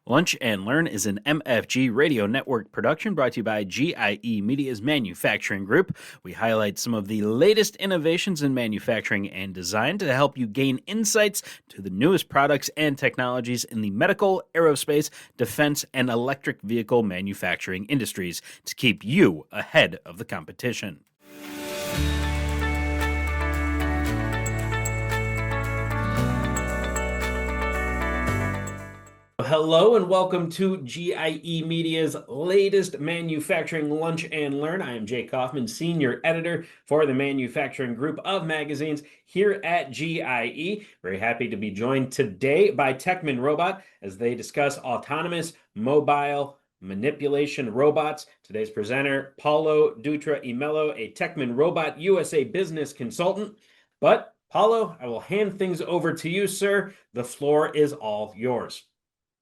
Lunch and Learn is an MFG radio network production brought to you by GIE Media's Manufacturing Group. We highlight some of the latest innovations in manufacturing and design to help you gain insights to the newest products and technologies in the medical, aerospace, defense, and electric vehicle manufacturing industries to keep you ahead of the competition. Hello and welcome to GIE Media's latest Manufacturing Lunch and Learn. I am Jay Kaufman, Senior Editor for the Manufacturing Group of magazines here at GIE. Very happy to be joined today by Techman Robot as they discuss autonomous mobile manipulation robots. Today's presenter, Paulo Dutra-Emelo, a Techman Robot USA business consultant. But Paulo, I will hand things over to you, sir. The floor is all yours.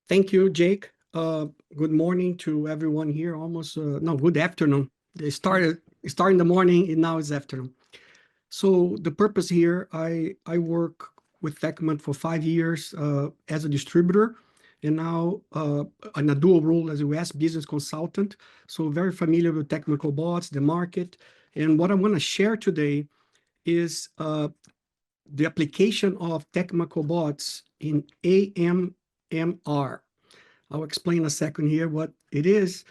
Thank you, Jake. Good morning to everyone here. Good afternoon. It started in the morning and now it's afternoon. So the purpose here, I work with Techman for 5 years as a distributor, and now in a dual role as a US business consultant. So very familiar with Techman cobots, the market. And what I want to share today is the application of Techman cobots in AMR. I'll explain in a second here what it is,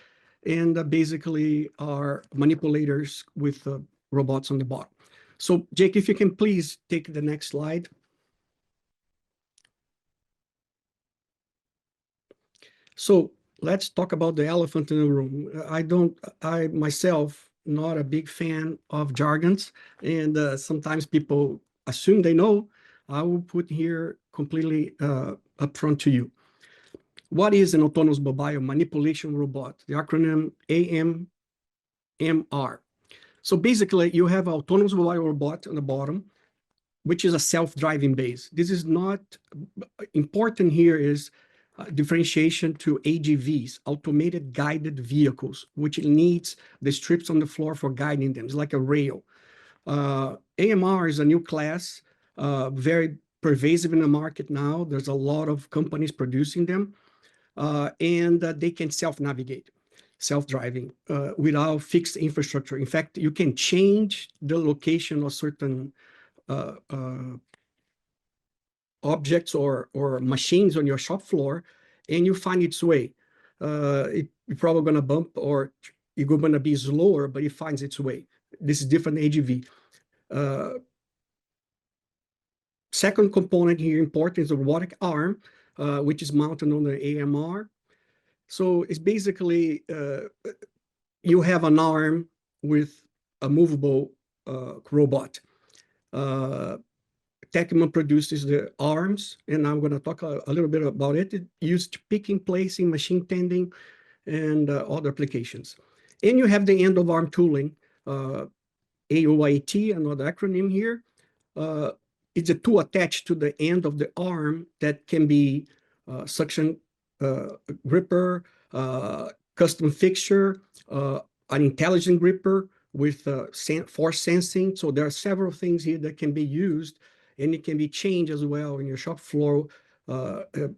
and basically are manipulators with robots on the bottom. So Jake, if you can please take the next slide. So let's talk about the elephant in the room. I myself, not a big fan of jargons, and sometimes people assume they know. I will put here completely upfront to you. What is an autonomous mobile manipulation robot? The acronym AMR. So basically, you have an autonomous mobile robot on the bottom, which is a self-driving base. This is not important here is differentiation to AGVs, automated guided vehicles, which needs the strips on the floor for guiding them. It's like a rail. AMR is a new class, very pervasive in the market now. There's a lot of companies producing them. And they can self-navigate, self-driving, without fixed infrastructure. In fact, you can change the location of certain objects or machines on your shop floor, and you find its way. You're probably going to bump or you're going to be slower, but it finds its way. This is different AGV. Second component here important is the robotic arm, which is mounted on the AMR. So it's basically, you have an arm with a movable robot. Techman produces the arms, and I'm going to talk a little bit about it. It's used picking, placing, machine tending, and other applications. And you have the end-of-arm tooling, AOIT, another acronym here. It's a tool attached to the end of the arm that can be suction gripper, custom fixture, an intelligent gripper with force sensing. So there are several things here that can be used, and it can be changed as well in your shop floor,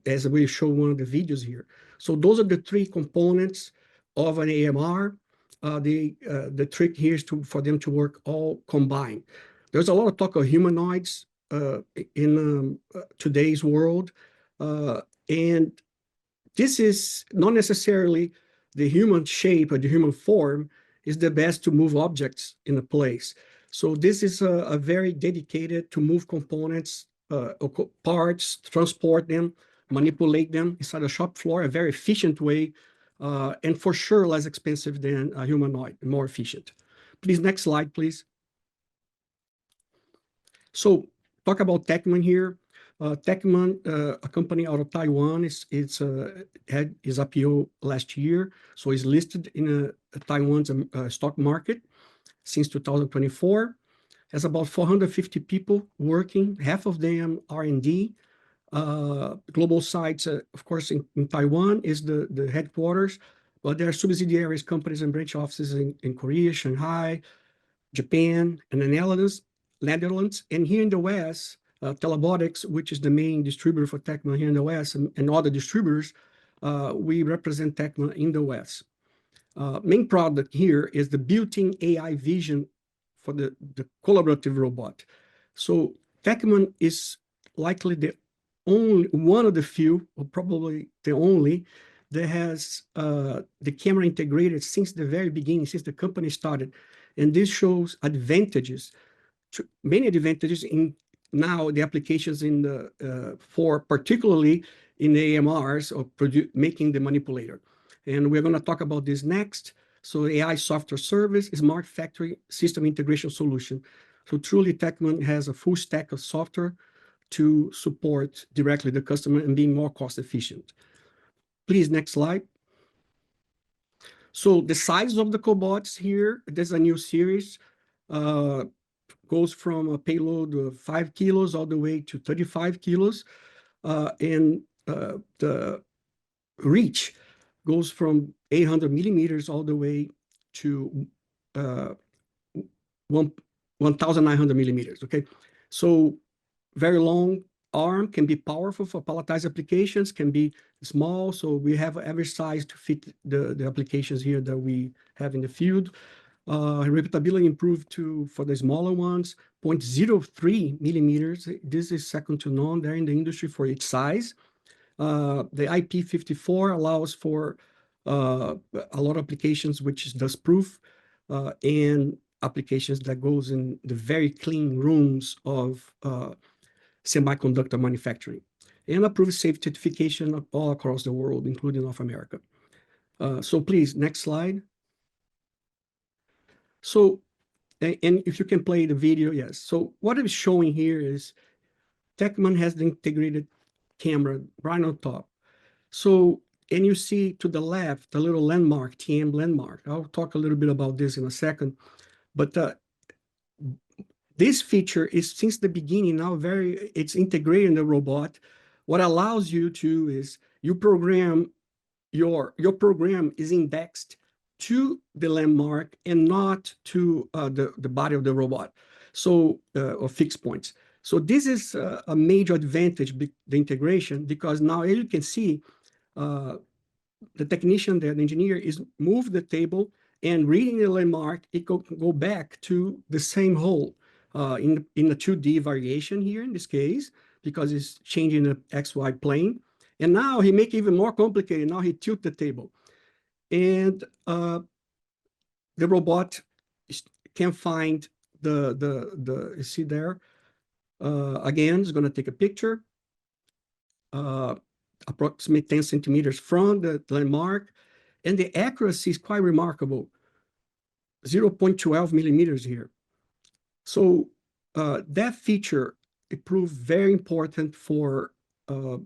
as we show one of the videos here. So those are the three components of an AMR. The trick here is for them to work all combined. There's a lot of talk of humanoids in today's world, and this is not necessarily the human shape or the human form is the best to move objects in a place. So this is a very dedicated to move components, parts, transport them, manipulate them inside a shop floor, a very efficient way, and for sure less expensive than a humanoid, more efficient. Please, next slide, please. So talk about Techman here. Techman, a company out of Taiwan, had his IPO last year, so it's listed in Taiwan's stock market since 2024. Has about 450 people working, half of them R&D. Global sites, of course, in Taiwan is the headquarters, but there are subsidiaries, companies, and branch offices in Korea, Shanghai, Japan, and the Netherlands, and here in the West, Telebotics, which is the main distributor for Techman here in the West, and other distributors, we represent Techman in the West. Main product here is the built-in AI vision for the collaborative robot. So Techman is likely the only one of the few, or probably the only, that has the camera integrated since the very beginning, since the company started. And this shows advantages, many advantages in now the applications in the for particularly in the AMRs of making the manipulator. And we're going to talk about this next. So AI software service, smart factory system integration solution. So truly Techman has a full stack of software to support directly the customer and being more cost efficient. Please, next slide. So the size of the cobots here, there's a new series, goes from a payload of 5 kilos all the way to 35 kilos. And the reach goes from 800 millimeters all the way to 1,900 millimeters, okay? So very long arm can be powerful for palletized applications, can be small. So we have every size to fit the applications here that we have in the field. Repeatability improved for the smaller ones, 0.03 millimeters. This is second to none there in the industry for each size. The IP54 allows for a lot of applications which is dust proof and applications that goes in the very clean rooms of semiconductor manufacturing, and approved safety certification all across the world, including North America. So please, next slide. So, and if you can play the video, yes. So what I'm showing here is Techman has the integrated camera right on top. So, and you see to the left, the little landmark, TM landmark. I'll talk a little bit about this in a second. But this feature is since the beginning now it's integrated in the robot. What allows you to is you program, your program is indexed to the landmark and not to the body of the robot, so or fixed points. So this is a major advantage, the integration, because now you can see the technician, the engineer is move the table and reading the landmark, it go back to the same hole in the 2D variation here in this case, because it's changing the XY plane. And now he make it even more complicated. Now he tilt the table. And the robot can find you see there, again, it's going to take a picture, approximately 10 centimeters from the landmark. And the accuracy is quite remarkable, 0.12 millimeters here. So that feature, it proved very important for the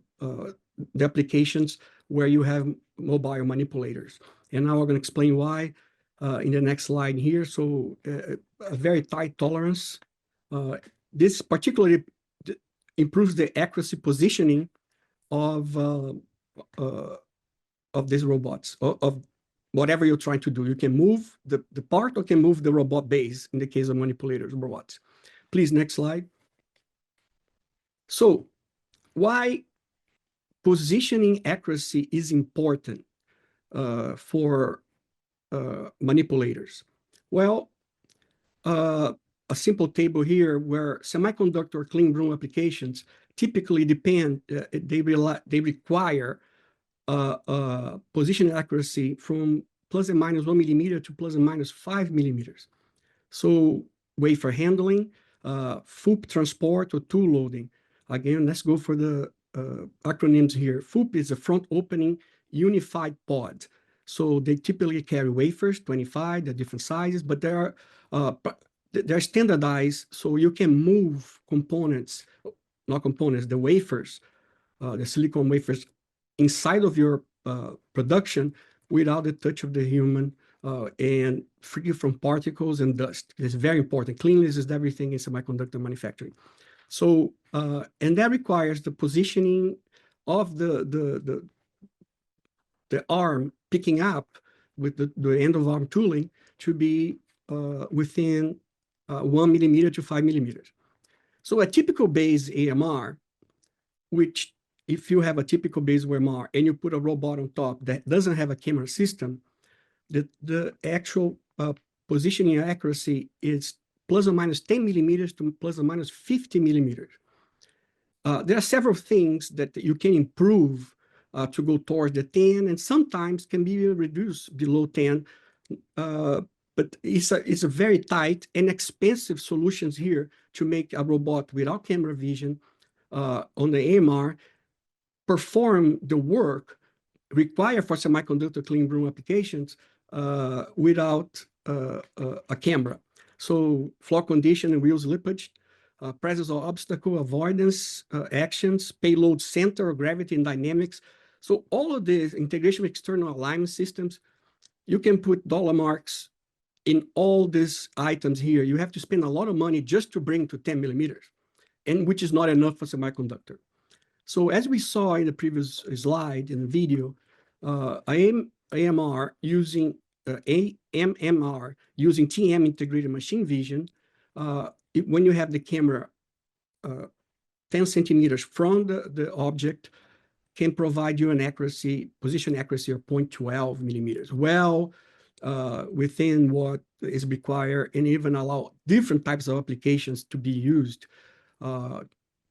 applications where you have mobile manipulators. And now I'm going to explain why in the next slide here. So a very tight tolerance. This particularly improves the accuracy positioning of these robots, of whatever you're trying to do. You can move the part or can move the robot base in the case of manipulators robots. Please, next slide. So why positioning accuracy is important for manipulators? Well, a simple table here where semiconductor clean room applications typically they require position accuracy from plus and minus 1 millimeter to plus and minus 5 millimeters. So wafer handling, FOUP transport or tool loading. Again, let's go for the acronyms here. FOUP is a front opening unified pod. So they typically carry wafers, 25, they're different sizes, but they're standardized so you can move components, not components, the wafers, the silicon wafers inside of your production without the touch of the human and free from particles and dust. It's very important. Cleanliness is everything in semiconductor manufacturing. So, and that requires the positioning of the arm picking up with the end of arm tooling to be within 1 millimeter to 5 millimeters. So a typical base AMR, which if you have a typical base MR and you put a robot on top that doesn't have a camera system, the actual positioning accuracy is plus or minus 10 millimeters to plus or minus 50 millimeters. There are several things that you can improve to go towards the 10, and sometimes can be reduced below 10. But it's a very tight and expensive solutions here to make a robot without camera vision on the AMR perform the work required for semiconductor clean room applications without a camera. So floor condition and wheel slippage, presence of obstacle avoidance actions, payload center, gravity and dynamics. So all of this integration with external alignment systems, you can put dollar marks in all these items here. You have to spend a lot of money just to bring to 10 millimeters, and which is not enough for semiconductor. So as we saw in the previous slide in the video, AMR using AMMR using TM integrated machine vision, when you have the camera 10 centimeters from the object, can provide you an accuracy, position accuracy of 0.12 millimeters, well within what is required, and even allow different types of applications to be used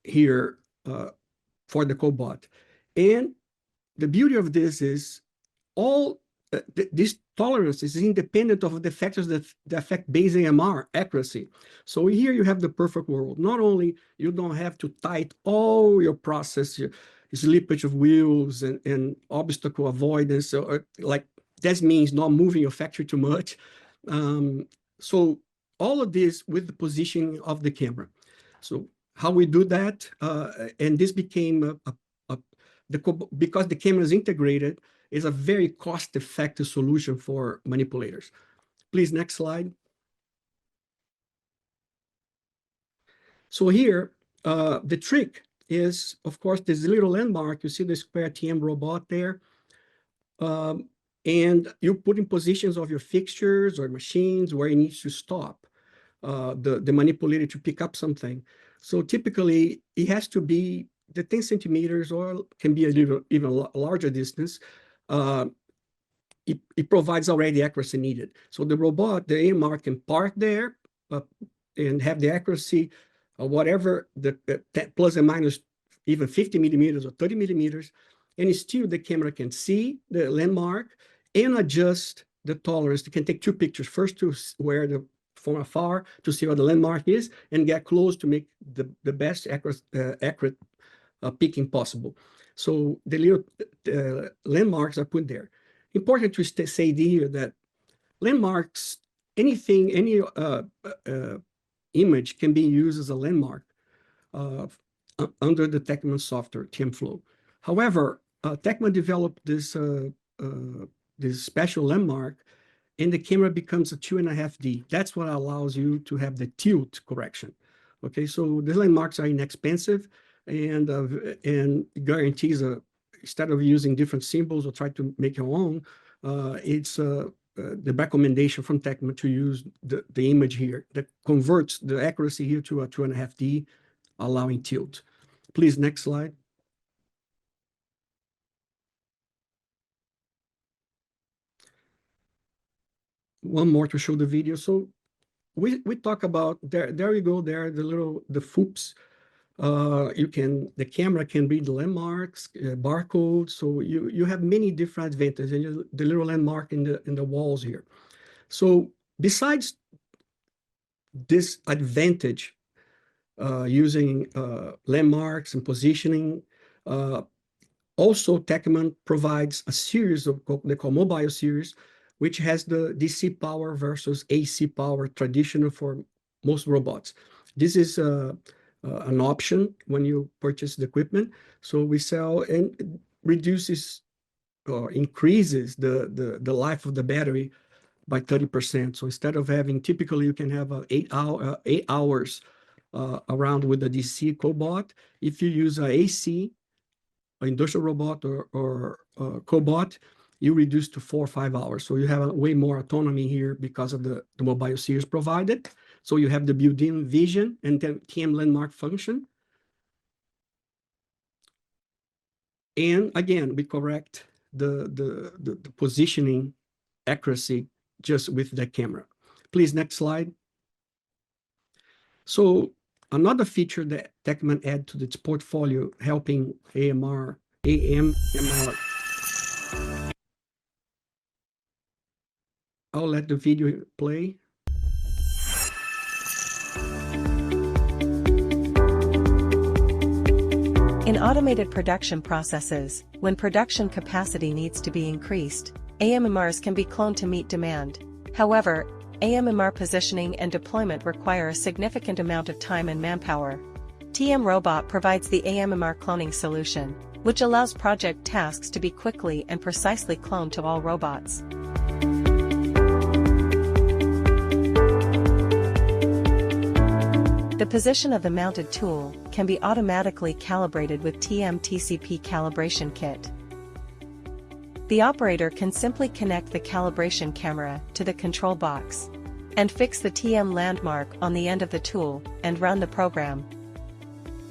here for the cobot. And the beauty of this is all this tolerance is independent of the factors that affect base AMR accuracy. So here you have the perfect world. Not only you don't have to tight all your process, your slippage of wheels and obstacle avoidance, or like that means not moving your factory too much. So all of this with the positioning of the camera. So how we do that, and this became because the camera is integrated, is a very cost-effective solution for manipulators. Please, next slide. So here, the trick is, of course, this little landmark. You see the square TM robot there. And you put in positions of your fixtures or machines where it needs to stop the manipulator to pick up something. So typically, it has to be the 10 centimeters, or can be a little even larger distance. It provides already the accuracy needed. So the robot, the AMR, can park there and have the accuracy, whatever the plus and minus even 50 millimeters or 30 millimeters, and still the camera can see the landmark and adjust the tolerance. It can take two pictures, first to where from afar to see where the landmark is, and get close to make the best accurate picking possible. So the little landmarks are put there. Important to say here that landmarks, any image can be used as a landmark under the Techman software, TMFlow. However, Techman developed this special landmark, and the camera becomes a 2.5D. That's what allows you to have the tilt correction. Okay, so the landmarks are inexpensive, and guarantees instead of using different symbols or try to make your own, it's the recommendation from Techman to use the image here that converts the accuracy here to a 2.5D, allowing tilt. Please, next slide. One more to show the video. So we talk about there you go there, the FOOPs. The camera can read the landmarks, barcodes. So you have many different advantages, and the little landmark in the walls here. So besides this advantage, using landmarks and positioning, also Techman provides a series of they call mobile series, which has the DC power versus AC power traditional for most robots. This is an option when you purchase the equipment. So we sell, and it reduces or increases the life of the battery by 30%. So instead of having, typically you can have 8 hours around with the DC cobot. If you use a AC, an industrial robot or cobot, you reduce to 4 or 5 hours. So you have way more autonomy here because of the mobile series provided. So you have the built-in vision and then TM landmark function. And again, we correct the positioning accuracy just with the camera. Please, next slide. So another feature that Techman add to its portfolio, helping AMR, AMMR. I'll let the video play. In automated production processes, when production capacity needs to be increased, AMMRs can be cloned to meet demand. However, AMMR positioning and deployment require a significant amount of time and manpower. TM Robot provides the AMMR cloning solution, which allows project tasks to be quickly and precisely cloned to all robots. The position of the mounted tool can be automatically calibrated with TM TCP calibration kit. The operator can simply connect the calibration camera to the control box and fix the TM landmark on the end of the tool and run the program,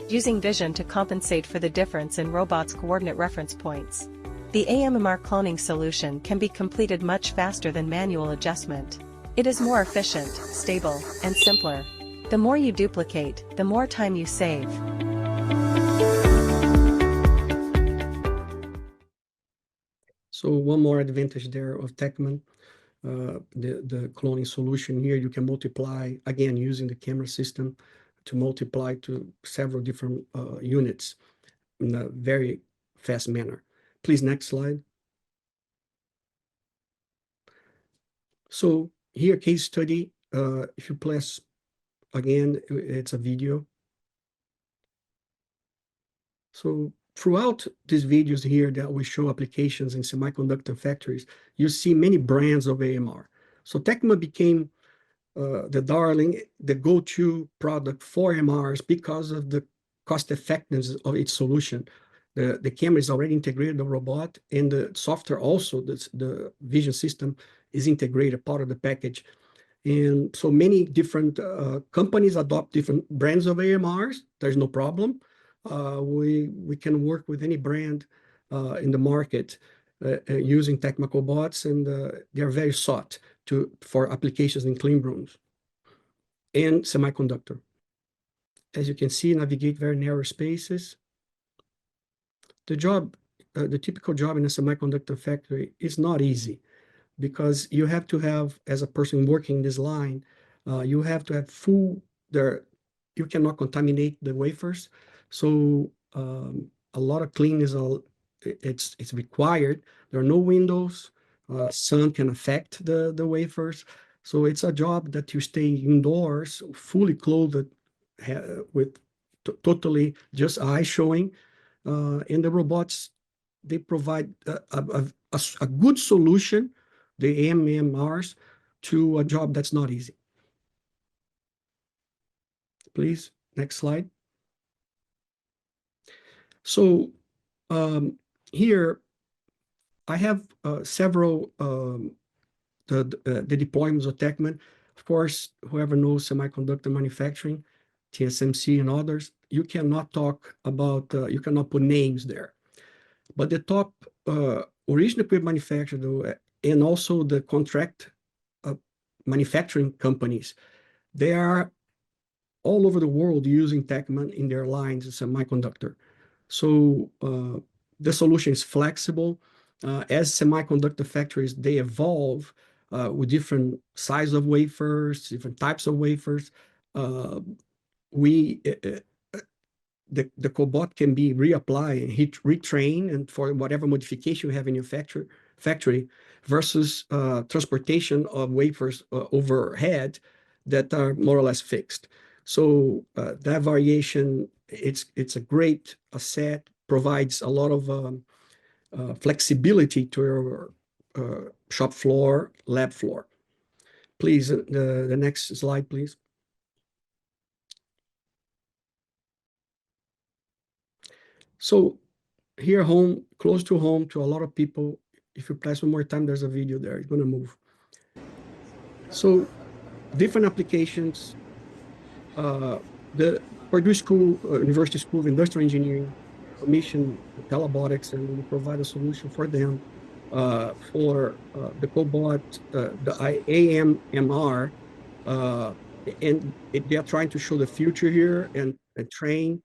using vision to compensate for the difference in robot's coordinate reference points. The AMMR cloning solution can be completed much faster than manual adjustment. It is more efficient, stable, and simpler. The more you duplicate, the more time you save. So one more advantage there of Techman, the cloning solution here, you can multiply, again, using the camera system to multiply to several different units in a very fast manner. Please, next slide. So here, case study, if you press, again, it's a video. So throughout these videos here that we show applications in semiconductor factories, you see many brands of AMR. So Techman became the darling, the go-to product for AMRs because of the cost effectiveness of its solution. The camera is already integrated, the robot, and the software also, the vision system is integrated, part of the package. And so many different companies adopt different brands of AMRs. There's no problem. We can work with any brand in the market using Techman cobots, and they are very sought for applications in clean rooms and semiconductor. As you can see, navigate very narrow spaces. The typical job in a semiconductor factory is not easy, because you have to have, as a person working this line, you have to have you cannot contaminate the wafers. So a lot of cleaning it's required. There are no windows. Sun can affect the wafers. So it's a job that you stay indoors, fully clothed, with totally just eyes showing. And the robots, they provide a good solution, the AMMRs, to a job that's not easy. Please, next slide. So here I have several the deployments of Techman. Of course, whoever knows semiconductor manufacturing, TSMC and others, you cannot talk about, you cannot put names there. But the top original equipment manufacturer and also the contract manufacturing companies, they are all over the world using Techman in their lines as a semiconductor. So the solution is flexible. As semiconductor factories, they evolve with different size of wafers, different types of wafers. The cobot can be reapplied and retrained, and for whatever modification you have in your factory versus transportation of wafers overhead that are more or less fixed. So that variation, it's a great asset, provides a lot of flexibility to your shop floor, lab floor. Please, the next slide, please. So here home, close to home, to a lot of people, if you press one more time, there's a video there, it's gonna move. So different applications, the Purdue School, University School of Industrial Engineering, commission Telebotics, and we provide a solution for them for the cobot, the AMMR, and they are trying to show the future here and train.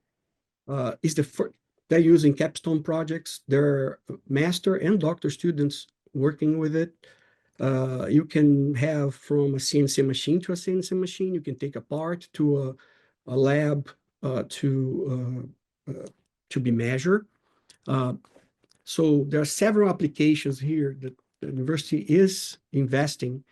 Is the first, they're using capstone projects. They're master and doctor students working with it. You can have from a CNC machine to a CNC machine. You can take a part to a lab to be measured. So there are several applications here that the university is investing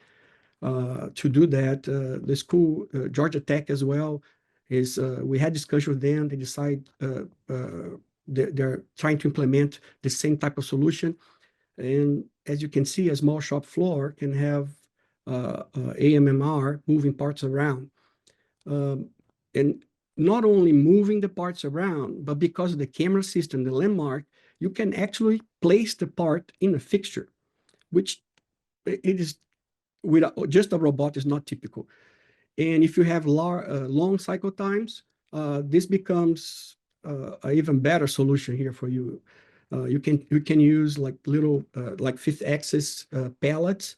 to do that. The school, Georgia Tech as well, is we had discussion with them. They decide they're trying to implement the same type of solution. And as you can see, a small shop floor can have AMMR moving parts around. And not only moving the parts around, but because of the camera system, the landmark, you can actually place the part in a fixture, which it is with just a robot is not typical. And if you have long cycle times, this becomes an even better solution here for you. You can use like little like fifth axis pallets,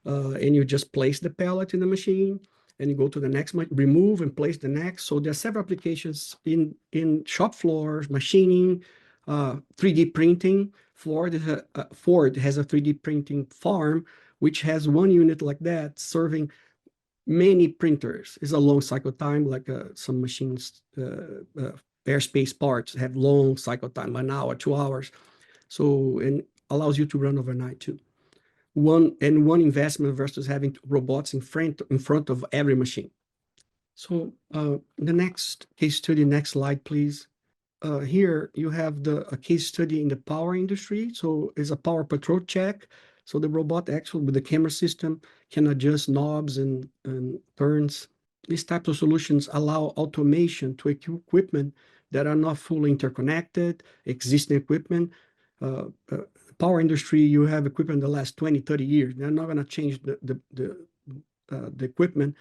and you just place the pallet in the machine, and you go to the next one, remove and place the next. So there are several applications in shop floors, machining, 3D printing. Ford has a 3D printing farm, which has one unit like that serving many printers. It's a long cycle time, like some machines, airspace parts have long cycle time, an hour, 2 hours. So, and allows you to run overnight too. One investment versus having robots in front of every machine. So the next case study, next slide, please. Here you have a case study in the power industry. So it's a power patrol check. So the robot actually with the camera system can adjust knobs and turns. These types of solutions allow automation to equipment that are not fully interconnected, existing equipment. Power industry, you have equipment that lasts 20, 30 years. They're not going to change the equipment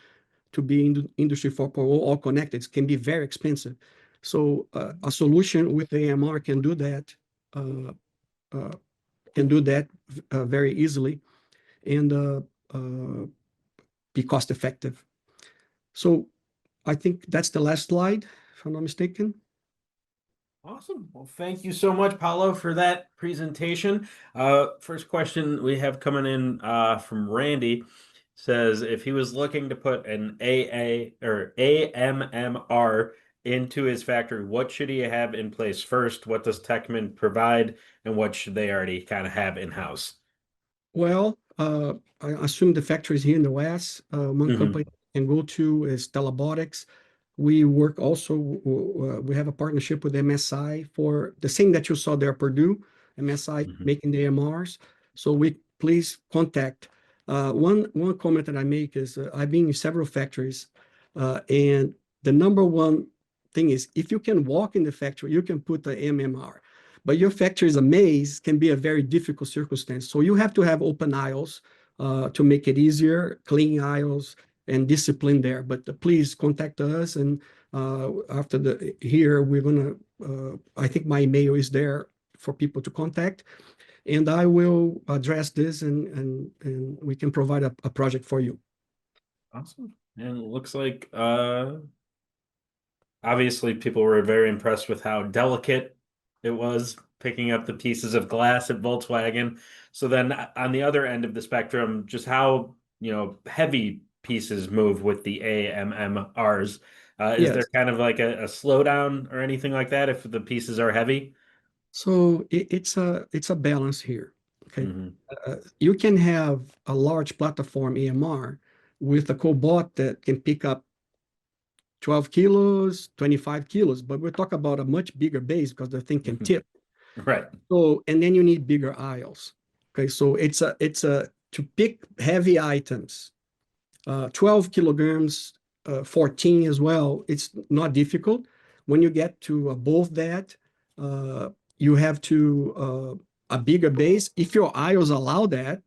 to be in the industry 4.0 all connected. It can be very expensive. So a solution with AMR can do that, very easily and be cost effective. So I think that's the last slide, if I'm not mistaken. Awesome. Well, thank you so much, Paulo, for that presentation. First question we have coming in from Randy says if he was looking to put an AMMR into his factory, what should he have in place first? What does Techman provide, and what should they already kind of have in-house? Well, I assume the factory is here in the West. One company can go to is Telebotics. We work also, we have a partnership with MSI for the same that you saw there, Purdue, MSI making the AMRs. So we please contact. One comment that I make is I've been in several factories, and the number one thing is if you can walk in the factory, you can put the MMR. But your factory is a maze, can be a very difficult circumstance. So you have to have open aisles to make it easier, clean aisles, and discipline there. But please contact us, and after here we're gonna. I think my email is there for people to contact, and I will address this, and we can provide a project for you. Awesome. And it looks like obviously people were very impressed with how delicate it was picking up the pieces of glass at Volkswagen. So then on the other end of the spectrum, just how heavy pieces move with the AMMRs. Is there kind of like a slowdown or anything like that if the pieces are heavy? So it's a balance here. Okay, you can have a large platform AMR with a cobot that can pick up 12 kilos, 25 kilos, but we're talking about a much bigger base because the thing can tip. Right. So, and then you need bigger aisles. Okay, so it's a to pick heavy items, 12 kilograms, 14 as well. It's not difficult. When you get to above that, you have to a bigger base. If your aisles allow that,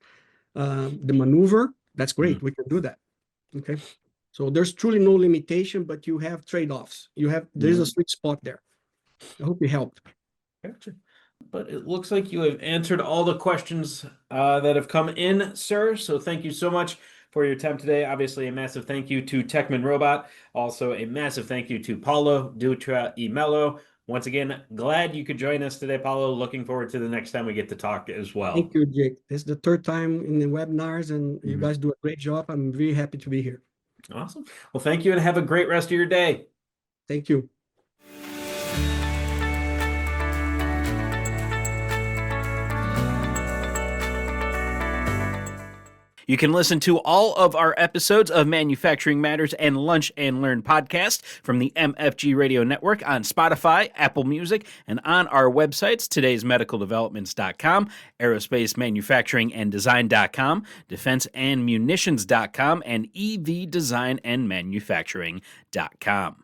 the maneuver, that's great. We can do that. Okay. So there's truly no limitation, but you have trade-offs. There's a sweet spot there. I hope it helped. Gotcha. But it looks like you have answered all the questions that have come in, sir. So thank you so much for your time today. Obviously, a massive thank you to Techman Robot. Also, a massive thank you to Paulo Dutra y Melo. Once again, glad you could join us today, Paulo. Looking forward to the next time we get to talk as well. Thank you, Jake. This is the third time in the webinars, and you Mhm. guys do a great job. I'm very happy to be here. Awesome. Well, thank you and have a great rest of your day. Thank you. You can listen to all of our episodes of Manufacturing Matters and Lunch and Learn podcast from the MFG Radio Network on Spotify, Apple Music, and on our websites, todaysmedicaldevelopments.com, aerospacemanufacturinganddesign.com, defenseandmunitions.com, and evdesignandmanufacturing.com.